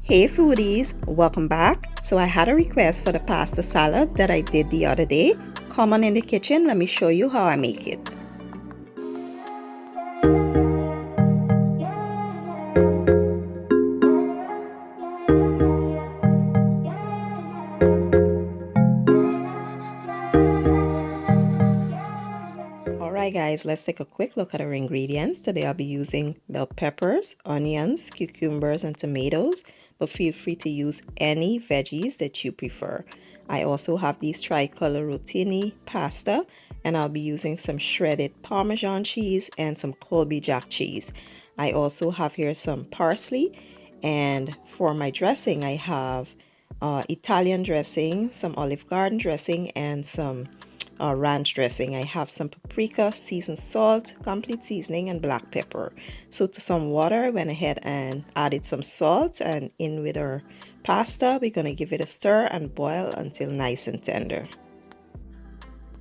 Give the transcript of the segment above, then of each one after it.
Hey foodies, welcome back. So I had a request for the pasta salad that I did the other day. Come on in the kitchen, let me show you how I make it. Alright guys, let's take a quick look at our ingredients. Today I'll be using bell peppers, onions, cucumbers, and tomatoes, but feel free to use any veggies that you prefer. I also have these tricolor rotini pasta, and I'll be using some shredded Parmesan cheese and some Colby Jack cheese. I also have here some parsley, and for my dressing I have Italian dressing, some Olive Garden dressing, and some ranch dressing. I have some paprika, seasoned salt, complete seasoning, and black pepper. So to some water, I went ahead and added some salt, and in with our pasta, we're going to give it a stir and boil until nice and tender.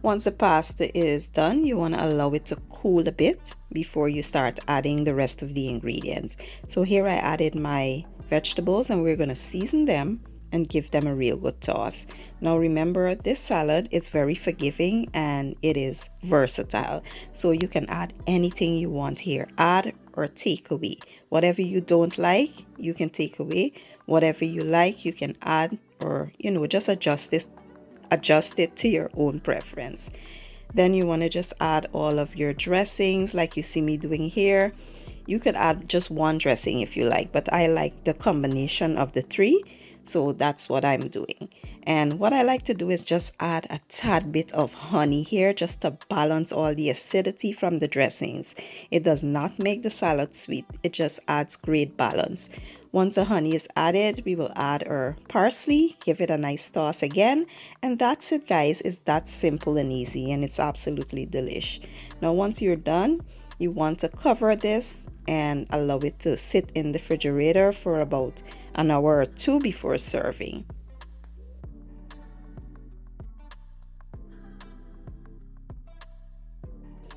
Once the pasta is done, you want to allow it to cool a bit before you start adding the rest of the ingredients. So here I added my vegetables, and we're going to season them and give them a real good toss. Now remember, this salad is very forgiving and it is versatile, so you can add anything you want here. Add or take away. Whatever you don't like, you can take away. Whatever you like, you can add, or just adjust it to your own preference. Then you want to just add all of your dressings like you see me doing here. You could add just one dressing if you like, but I like the combination of the three, so that's what I'm doing. And what I like to do is just add a tad bit of honey here, just to balance all the acidity from the dressings. It does not make the salad sweet, it just adds great balance. Once the honey is added, we will add our parsley, give it a nice toss again, and that's it guys. It's that simple and easy, and it's absolutely delish. Now once you're done, you want to cover this and allow it to sit in the refrigerator for about an hour or two before serving.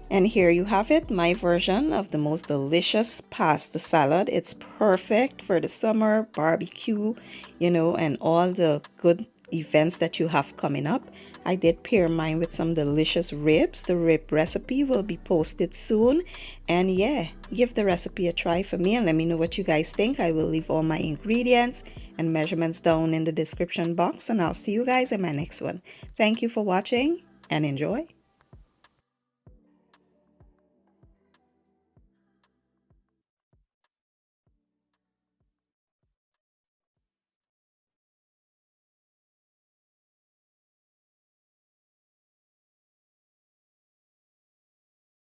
And here you have it, my version of the most delicious pasta salad. It's perfect for the summer barbecue, and all the good events that you have coming up. I did pair mine with some delicious ribs. The rib recipe will be posted soon. And yeah, give the recipe a try for me and let me know what you guys think. I will leave all my ingredients and measurements down in the description box, and I'll see you guys in my next one. Thank you for watching and enjoy.